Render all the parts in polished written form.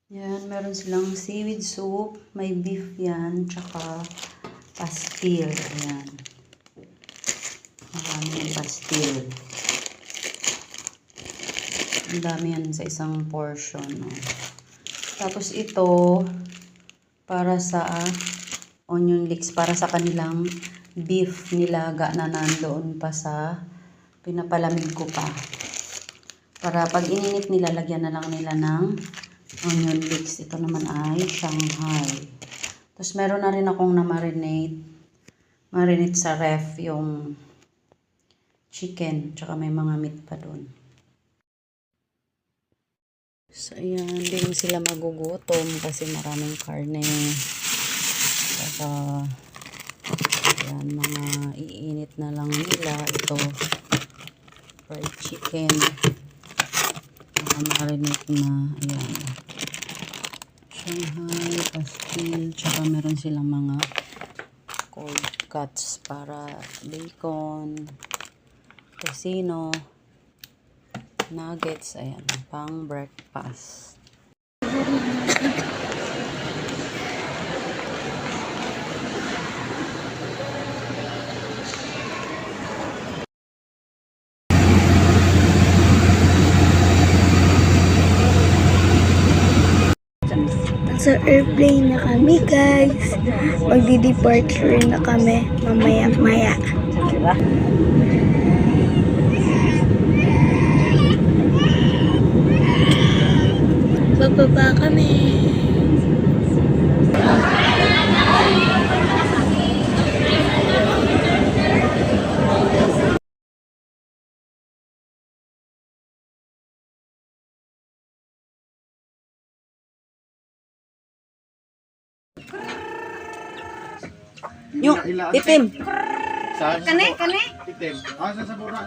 Yan, meron silang seaweed soup. May beef yan, tsaka pastil. Ayan. Maraming pastil. Ang dami yan sa isang portion. No? Tapos ito, para sa onion leeks, para sa kanilang beef nilaga na nandoon pa sa pinapalamig ko pa. Para pag ininit nila, lagyan na lang nila ng onion leeks. Ito naman ay Shanghai. Tapos meron na rin akong na-marinate sa ref yung chicken. Tsaka may mga meat pa doon. So, ayan, din sila magugutom kasi maraming karne. Saka, ayan, mga iinit na lang nila. Ito, fried chicken. Marinate na, ayan. Shanghai, pastil, tsaka meron silang mga cold cuts para bacon, tocino, nuggets, ayan, pang breakfast. Sa airplane na kami, guys. Magdi-departure na kami mamaya-maya. Diba? Bababa kami. Yung itim. Kani? Itim. Asa sa mura?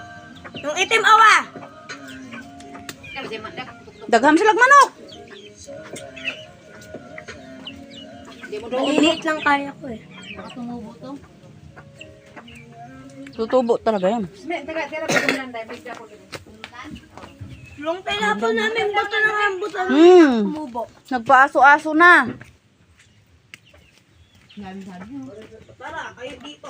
Yung itim awa. Dagham sila manok. Maliit lang kaya ko eh. Tutubo talaga yan. Long tinapon namin buto ng rambutan. Tumubo. Nagpaaso-aso na. Para kayo dito.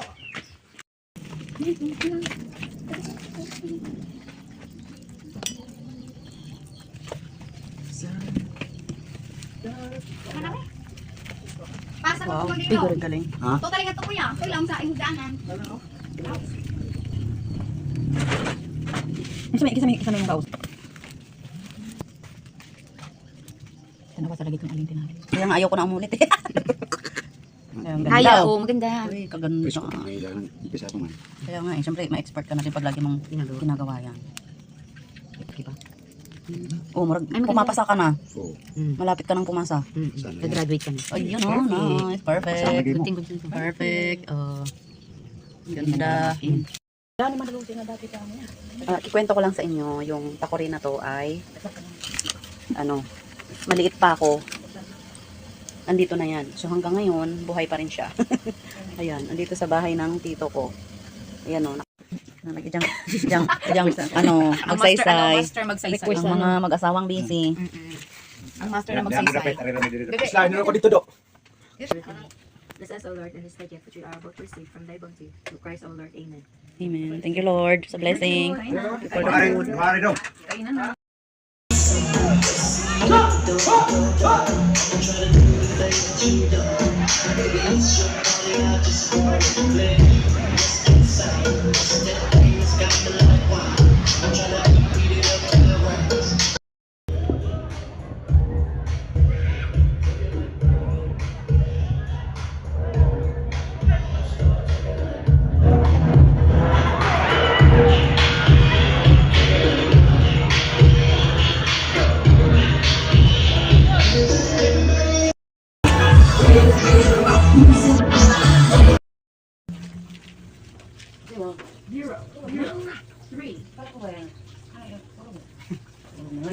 Wow, bigor galing. Ha? Total nga to kuya. Ito lang sa higdanan. Isa may yung kaus. Sana ba talaga itong alintin natin? Kaya nga ayaw ko na umulit eh. Ang ganda. Haya, oh, maganda. Uy, kaganda. Ipisa ko man. Kaya nga eh, siyempre ma-expert ka natin pag lagi mong ginagawa yan. Diba? Oh, pumapasa ka na. Oo. Malapit ka nang pumasa. Nag-graduate ka na. Ayun oh, nice. Perfect. Perfect. Oh. Ganda. Ikwento ko lang sa inyo, yung takori na to ay maliit pa ako. Andito na yan. So hanggang ngayon, buhay pa rin siya. Ayan, andito sa bahay ng tito ko. Ayan o. Magsaysay. Ang mga mag-asawang busy. Ang master na magsaysay. Slide na ako dito, do. Bless us, O Lord, and this day gift which we are about to receive from thy bounty. Through Christ, O Lord. Amen. Amen. Thank you, Lord, sa blessing. For the food. Mari do. Kainan na.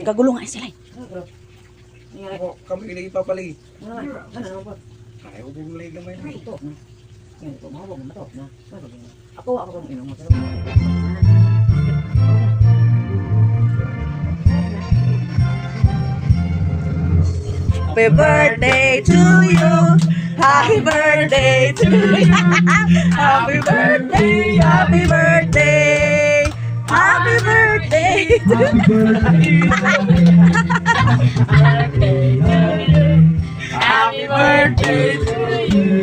Kagulo nga sila. Kami ilagi papalagi. Ayaw po malagi gamay na. Ako. Happy birthday to you. Happy birthday to you. Happy birthday, happy birthday. Happy birthday to you. Happy birthday to you.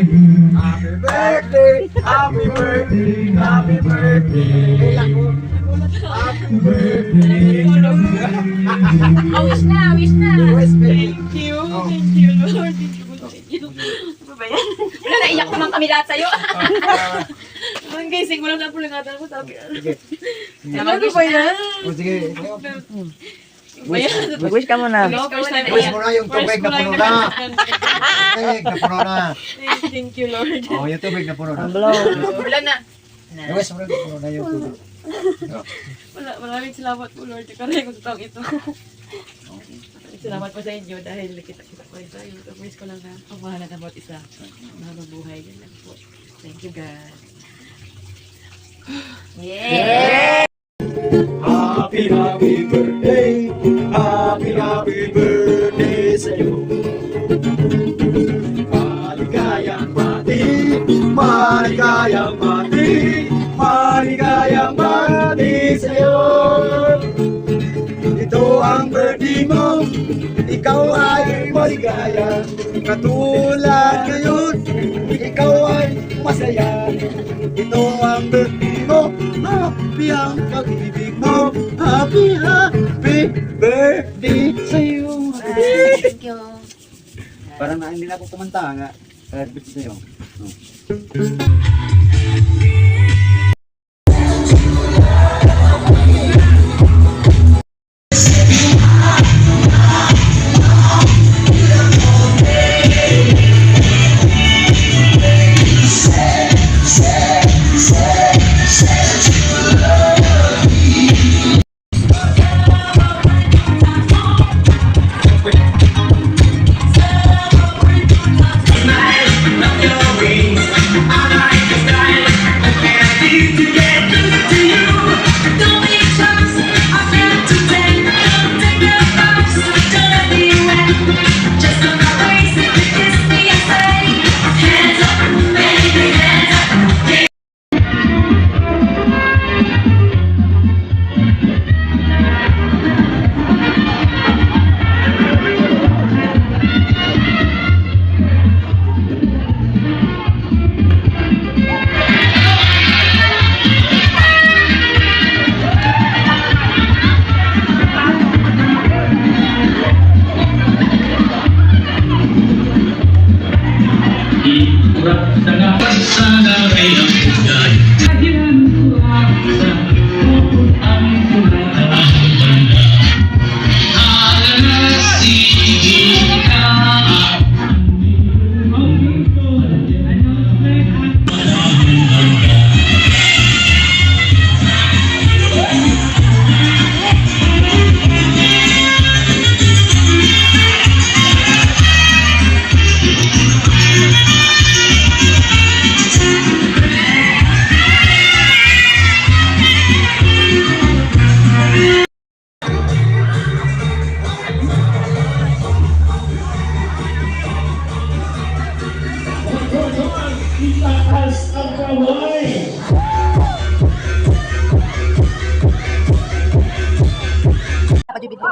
Happy birthday, happy birthday, happy birthday. Happy birthday. Oh, wish na, wish na. Thank you, Lord. Thank you. Ano ba yan? Wala, naiyak naman kami lahat sa'yo. Ang gising mo lang na pulangatan mo, sabi. Sige. Ano ba yan? O sige. Mag-wish ka muna. Wish mo na yung tubig na puno na. Tubig na puno na. Thank you, Lord. Oh, yung tubig na puno na. Wala na. Wish mo na puno na yung tubig. Maraming salamat po, Lord. Karay ko sa taong ito. Salamat po sa inyo dahil kita-kita ko ito. Yung wish ko lang na ang mahalan na bawat isa. Mahalubuhay. Yan lang po. Thank you, God. Yeah! Happy, happy birthday. Happy, happy birthday sa'yo. Maligayang bati. Maligayang bati. Maligayang bati sa'yo. Ito ang birthday mo. Ikaw ay maligaya. Katulad ngayon. Ikaw ay masaya. Ito ang birthday mo. Happy ang pag-ibig mo. Happy, happy birthday sa'yo. Thank you. Parang hindi na ako kumanta nga. Happy birthday sa'yo.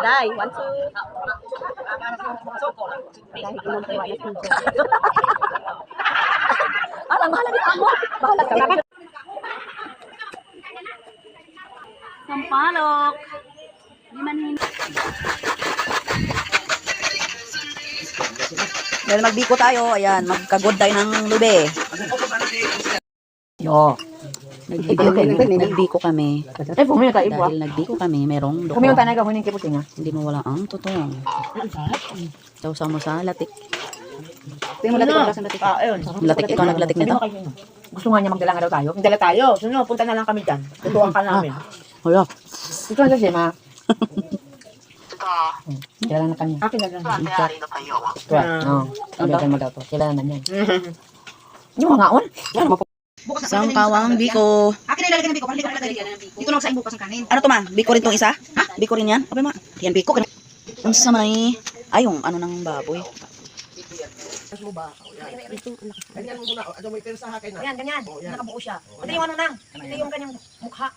Day, 1, 2. Alam, bahala din ako. Bahala ka. Sampalok. Dahil magbiko tayo, ayan, magkagod tayo ng lube. Yo. Nagbiko kami. Eh, bumili ka ibo. Dahil nagbiko kami, merong Kumiyon doko. tayo ka huning kipusin nga. Hindi mo wala ang totoo. Tawsa mo sa latik. Tingnan mo latik ang lasang latik. ayun. Latik, ikaw naglatik nito? Gusto nga niya magdala nga daw tayo. Magdala tayo. Sunod, punta na lang kami dyan. Tutuwang ka namin. Hala. Ito na siya, ma. Kilala na kanya. Akin na lang. Tuwa. Oo. Ang mo daw to. Kilala na niyan. Yung mga on. Yan mo. Isang kawang biko. Akin na ilalagay ng biko. Parang ilalagay ng biko. Dito na ako sa bukas ng kanin. Ano to ma? Biko rin tong isa? Ha? Biko rin yan? Abe ma. Yan biko. Ang sa may... Ay, yung ano ng baboy. mo ba? O, yan. Ganyan mo muna. Ano mo yung sa akin na? Ayan, ganyan. O, yan. Nakabuo siya. Ito yung ano nang. Ito yung kanyang mukha.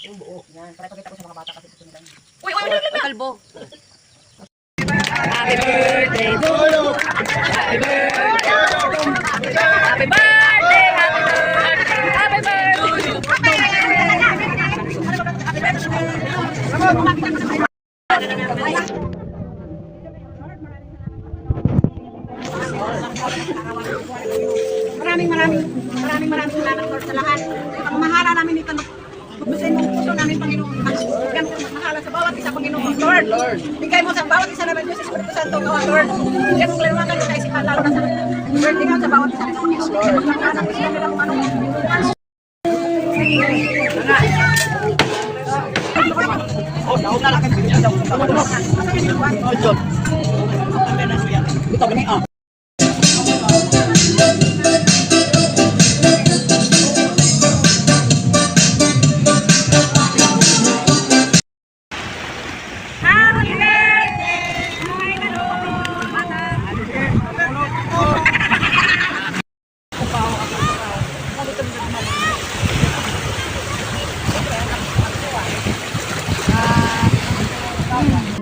Yung buo. Yan, para ipakita ko sa mga bata kasi gusto nila. Uy, uy, uy, uy, kalbo. Maraming salamat Lord sa lahat. Pagmamahala namin ito. Pagbasahin mo ang puso namin, Panginoon. Bigyan mo mahala sa bawat isa, Panginoon. Lord, bigay mo sa bawat isa namin, Diyos, Espiritu Santo, gawa, Lord. Bigyan mo kaliwangan sa isipan, lalo na sa Lord, bigyan sa bawat isa, Panginoon. Lord, pagmamahalang gusto nilang ano.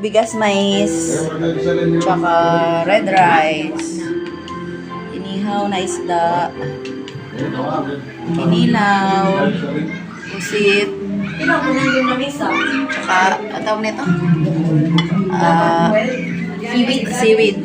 Bigas mais, tsaka red rice, inihaw na isda, kinilaw, pusit, tsaka, ang tawag nito? Seaweed.